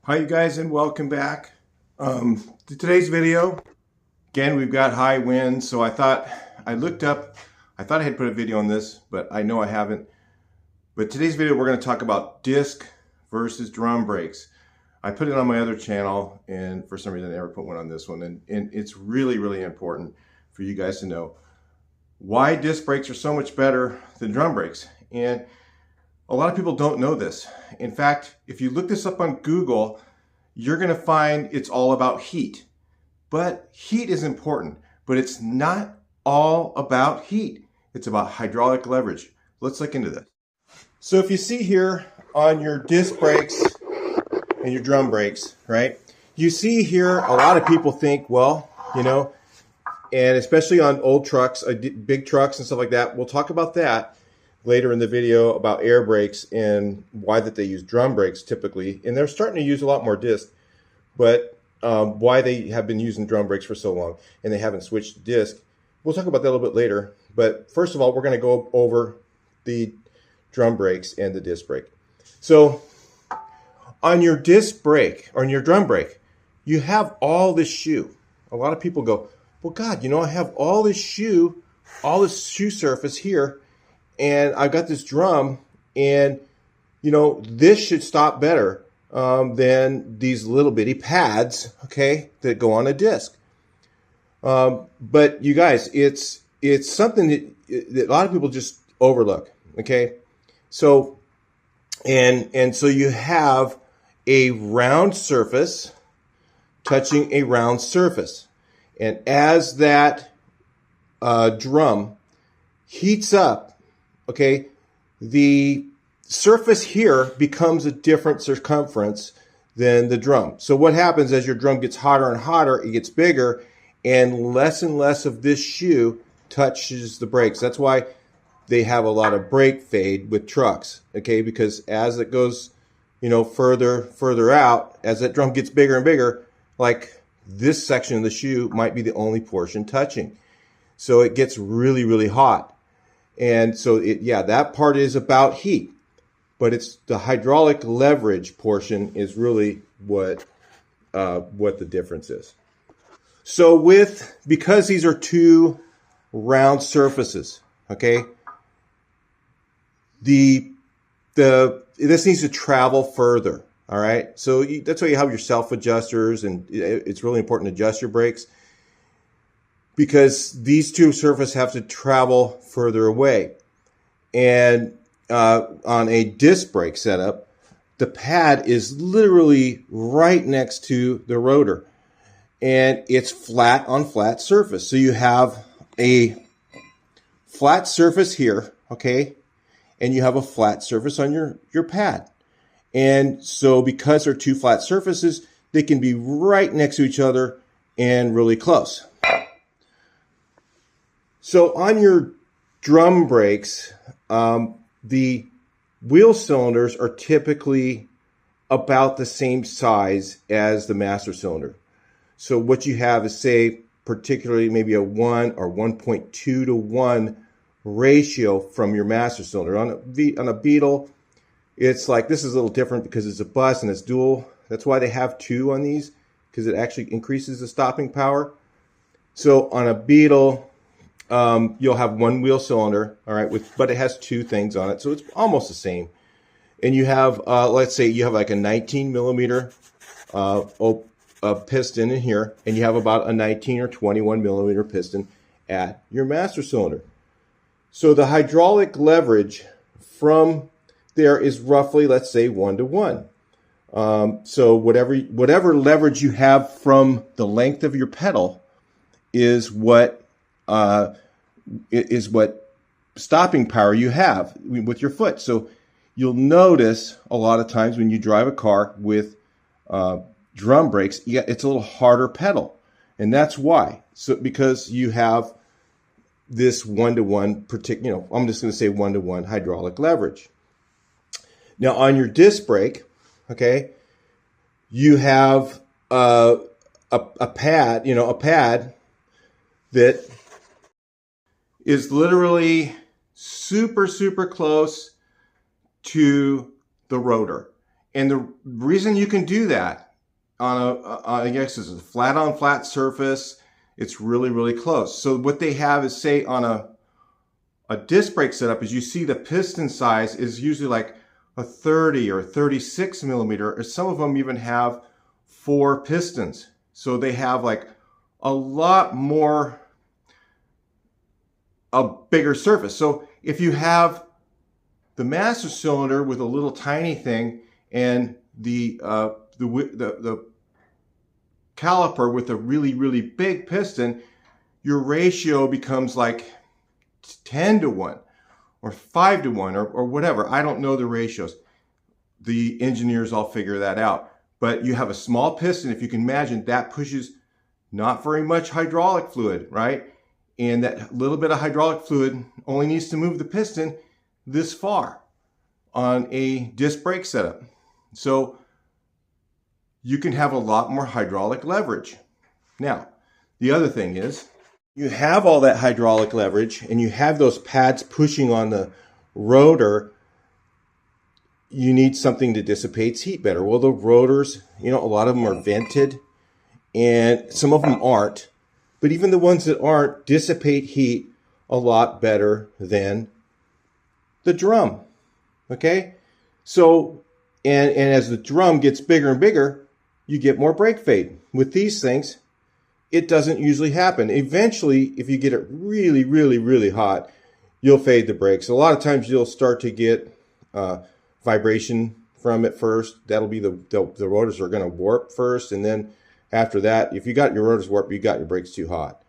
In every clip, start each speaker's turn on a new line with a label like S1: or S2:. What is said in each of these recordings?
S1: Hi you guys, and welcome back to today's video. Again, we've got high winds, so I thought I had put a video on this, but I know I haven't. But today's video we're going to talk about disc versus drum brakes. I put it on my other channel, and for some reason I never put one on this one, and it's really important for you guys to know why disc brakes are so much better than drum brakes. And a lot of people don't know this. In fact, if you look this up on Google, you're going to find it's all about heat. But heat is important, but it's not all about heat. It's about hydraulic leverage. Let's look into this. So if you see here on your disc brakes and your drum brakes, right? You see here a lot of people think, well, you know, and especially on old trucks, big trucks and stuff like that, we'll talk about that later in the video about air brakes and why that they use drum brakes typically. And they're starting to use a lot more disc, but why they have been using drum brakes for so long and they haven't switched to disc. We'll talk about that a little bit later. But first of all, we're going to go over the drum brakes and the disc brake. So on your disc brake, or on your drum brake, you have all this shoe. A lot of people go, well, God, you know, I have all this shoe surface here, and I've got this drum, and you know, this should stop better than these little bitty pads, okay, that go on a disc. But you guys, it's something that a lot of people just overlook, okay? So, and so you have a round surface touching a round surface, and as that drum heats up, okay, the surface here becomes a different circumference than the drum. So what happens as your drum gets hotter and hotter, it gets bigger, and less of this shoe touches the brakes. That's why they have a lot of brake fade with trucks, okay, because as it goes, you know, further out, as that drum gets bigger and bigger, like this section of the shoe might be the only portion touching. So it gets really hot. And so, that part is about heat, but it's the hydraulic leverage portion is really what the difference is. So because these are two round surfaces, okay, this needs to travel further, all right? So that's why you have your self-adjusters, and it's really important to adjust your brakes, because these two surfaces have to travel further away. And on a disc brake setup, the pad is literally right next to the rotor, and it's flat on flat surface. So you have a flat surface here, okay, and you have a flat surface on your pad. And so because they're two flat surfaces, they can be right next to each other and really close. So on your drum brakes, the wheel cylinders are typically about the same size as the master cylinder. So what you have is, say, particularly maybe a 1 or 1.2 to 1 ratio from your master cylinder. On a Beetle, it's like, this is a little different because it's a bus and it's dual. That's why they have 2 on these, because it actually increases the stopping power. So on a Beetle, you'll have 1 wheel cylinder, all right, but it has 2 things on it, so it's almost the same. And you have, let's say you have like a 19 millimeter piston in here, and you have about a 19 or 21 millimeter piston at your master cylinder. So the hydraulic leverage from there is roughly, let's say, 1 to 1. So whatever leverage you have from the length of your pedal is what stopping power you have with your foot. So you'll notice a lot of times when you drive a car with drum brakes, it's a little harder pedal, and that's why. So because you have this 1-to-1 particular, you know, I'm just going to say 1-to-1 hydraulic leverage. Now on your disc brake, okay, you have a pad, a pad that is literally super close to the rotor. And the reason you can do that on I guess is a flat on flat surface, it's really, really close. So what they have is, say on a disc brake setup, is you see the piston size is usually like a 30 or 36 millimeter, or some of them even have 4 pistons. So they have like a lot more, a bigger surface. So if you have the master cylinder with a little tiny thing and the caliper with a really, really big piston, your ratio becomes like 10 to 1 or 5 to 1 or whatever. I don't know the ratios. The engineers all figure that out. But you have a small piston, if you can imagine, that pushes not very much hydraulic fluid, right? And that little bit of hydraulic fluid only needs to move the piston this far on a disc brake setup. So you can have a lot more hydraulic leverage. Now, the other thing is, you have all that hydraulic leverage and you have those pads pushing on the rotor. You need something that dissipates heat better. Well, the rotors, a lot of them are vented and some of them aren't. But even the ones that aren't dissipate heat a lot better than the drum. Okay? So, and as the drum gets bigger and bigger, you get more brake fade. With these things, it doesn't usually happen. Eventually, if you get it really, really, really hot, you'll fade the brakes. A lot of times you'll start to get vibration from it first. That'll be the rotors are going to warp first, and then after that, if you got your rotors warped, you got your brakes too hot.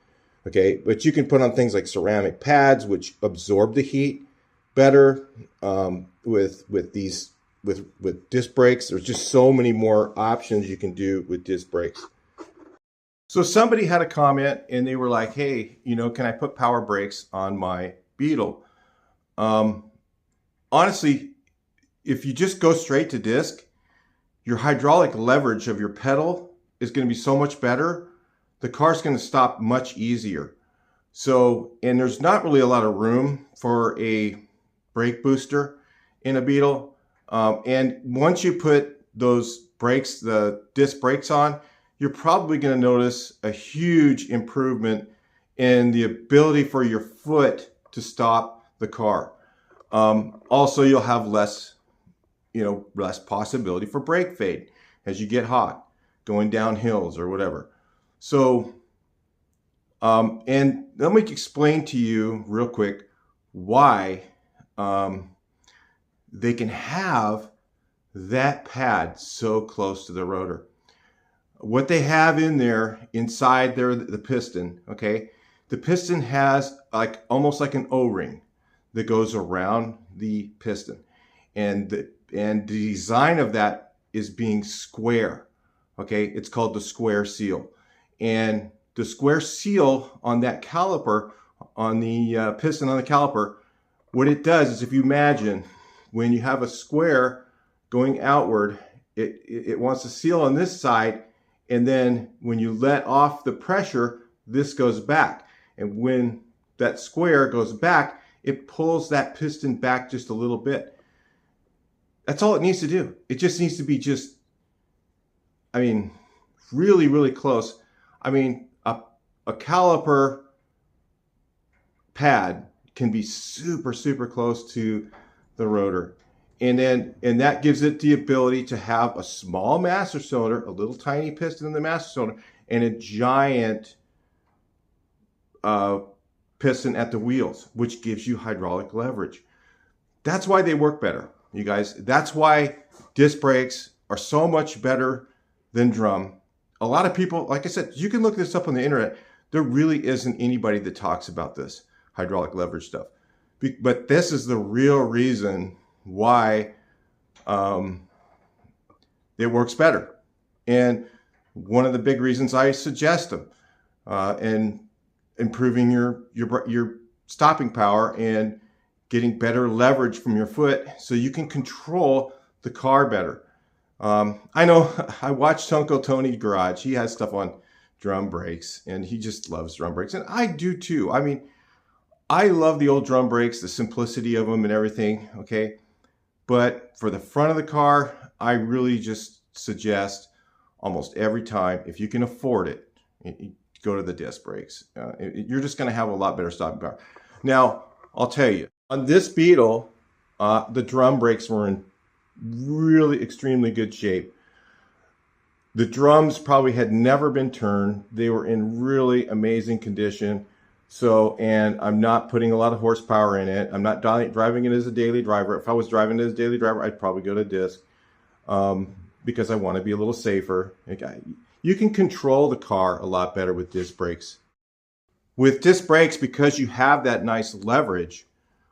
S1: Okay, but you can put on things like ceramic pads, which absorb the heat better. With disc brakes, there's just so many more options you can do with disc brakes. So somebody had a comment and they were like, hey, can I put power brakes on my Beetle? Honestly, if you just go straight to disc, your hydraulic leverage of your pedal is going to be so much better. The car's going to stop much easier. So, and there's not really a lot of room for a brake booster in a Beetle. And once you put those brakes, the disc brakes on, you're probably going to notice a huge improvement in the ability for your foot to stop the car. Also, you'll have less possibility for brake fade as you get hot, going down hills or whatever. So, and let me explain to you real quick why they can have that pad so close to the rotor. What they have in there, inside there, the piston, okay? The piston has almost like an O-ring that goes around the piston. And the design of that is being square, okay? It's called the square seal. And the square seal on that caliper, on the piston on the caliper, what it does is, if you imagine when you have a square going outward, it wants to seal on this side, and then when you let off the pressure, this goes back. And when that square goes back, it pulls that piston back just a little bit. That's all it needs to do. It just needs to be really, really close. A caliper pad can be super, super close to the rotor. And that gives it the ability to have a small master cylinder, a little tiny piston in the master cylinder, and a giant piston at the wheels, which gives you hydraulic leverage. That's why they work better, you guys. That's why disc brakes are so much better than drum. A lot of people, like I said, you can look this up on the internet. There really isn't anybody that talks about this hydraulic leverage stuff. But this is the real reason why it works better. And one of the big reasons I suggest them, and improving your stopping power and getting better leverage from your foot so you can control the car better. I know I watched Uncle Tony Garage. He has stuff on drum brakes and he just loves drum brakes. And I do too. I love the old drum brakes, the simplicity of them and everything. Okay. But for the front of the car, I really just suggest almost every time, if you can afford it, go to the disc brakes. You're just going to have a lot better stopping power. Now, I'll tell you, on this Beetle, the drum brakes were in really extremely good shape. The drums probably had never been turned. They were in really amazing condition. So, and I'm not putting a lot of horsepower in it. I'm not driving it as a daily driver. If I was driving it as a daily driver, I'd probably go to disc because I want to be a little safer. You can control the car a lot better with disc brakes. With disc brakes, because you have that nice leverage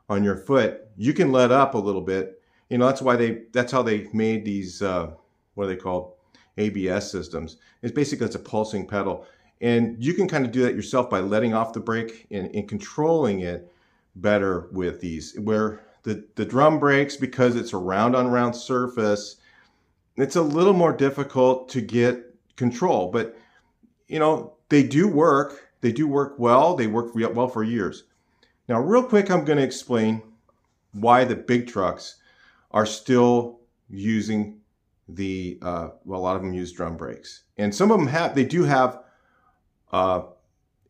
S1: on your foot, you can let up a little bit. You know, that's how they made these, what are they called? ABS systems. It's basically, it's a pulsing pedal. And you can kind of do that yourself by letting off the brake and controlling it better with these. Where the drum brakes, because it's a round-on-round surface, it's a little more difficult to get control. But, you know, they do work. They do work well. They work well for years. Now, real quick, I'm going to explain why the big trucks are still using the, well, a lot of them use drum brakes. And some of them they do have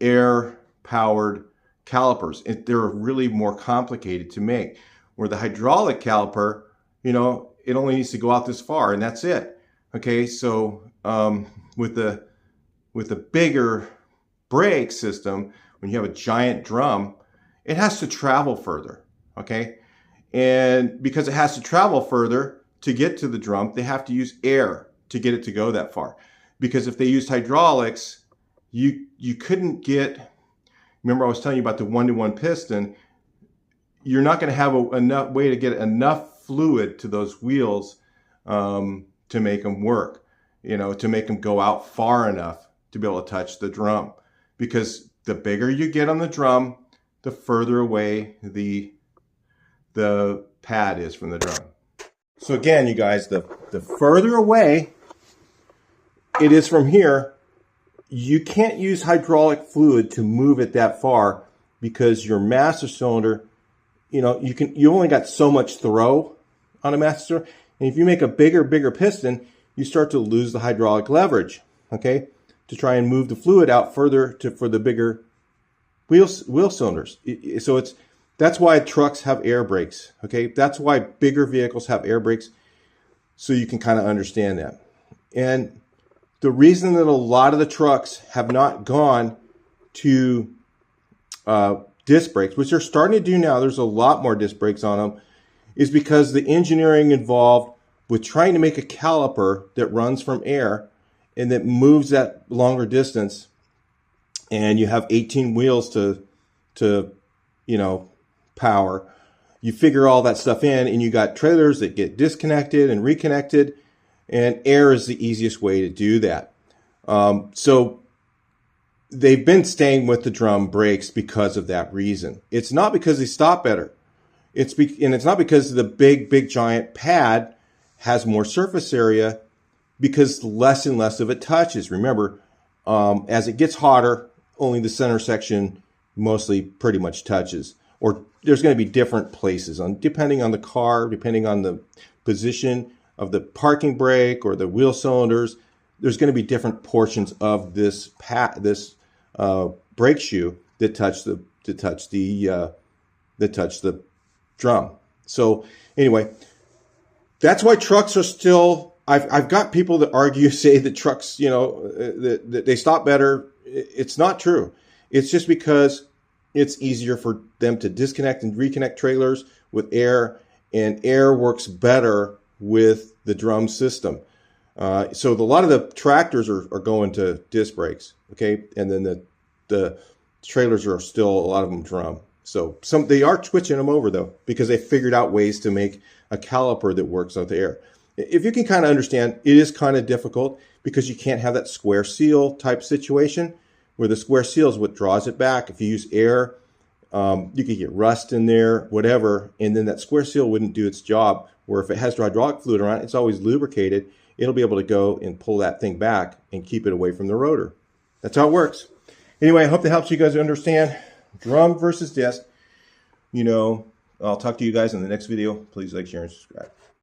S1: air-powered calipers. They're really more complicated to make. Where the hydraulic caliper, you know, it only needs to go out this far, and that's it. Okay, so with the bigger brake system, when you have a giant drum, it has to travel further. Okay, and because it has to travel further to get to the drum, they have to use air to get it to go that far. Because if they used hydraulics, you couldn't get, remember I was telling you about the one-to-one piston, you're not going to have enough way to get enough fluid to those wheels to make them work, you know, to make them go out far enough to be able to touch the drum. Because the bigger you get on the drum, the further away the pad is from the drum. So again, you guys, the further away it is from here, you can't use hydraulic fluid to move it that far because your master cylinder, you know, you only got so much throw on a master cylinder. And if you make a bigger piston, you start to lose the hydraulic leverage, okay, to try and move the fluid out further for the bigger wheel cylinders. So that's why trucks have air brakes, okay? That's why bigger vehicles have air brakes, so you can kind of understand that. And the reason that a lot of the trucks have not gone to disc brakes, which they're starting to do now, there's a lot more disc brakes on them, is because the engineering involved with trying to make a caliper that runs from air and that moves that longer distance, and you have 18 wheels to you know, power. You figure all that stuff in, and you got trailers that get disconnected and reconnected, and air is the easiest way to do that. So they've been staying with the drum brakes because of that reason. It's not because they stop better. And it's not because the big giant pad has more surface area, because less and less of it touches. Remember, as it gets hotter, only the center section mostly pretty much touches. Or there's going to be different places depending on the car, depending on the position of the parking brake or the wheel cylinders. There's going to be different portions of this brake shoe that touch the drum. So anyway, that's why trucks are still. I've got people that say that trucks, you know, that they stop better. It's not true. It's just because it's easier for them to disconnect and reconnect trailers with air, and air works better with the drum system. So a lot of the tractors are going to disc brakes, okay, and then the trailers are still, a lot of them, drum. So they are switching them over though, because they figured out ways to make a caliper that works with air. If you can kind of understand, it is kind of difficult because you can't have that square seal type situation where the square seal is what draws it back. If you use air, you could get rust in there, whatever, and then that square seal wouldn't do its job. Where if it has hydraulic fluid around it, it's always lubricated. It'll be able to go and pull that thing back and keep it away from the rotor. That's how it works. Anyway, I hope that helps you guys understand drum versus disc. You know, I'll talk to you guys in the next video. Please like, share, and subscribe.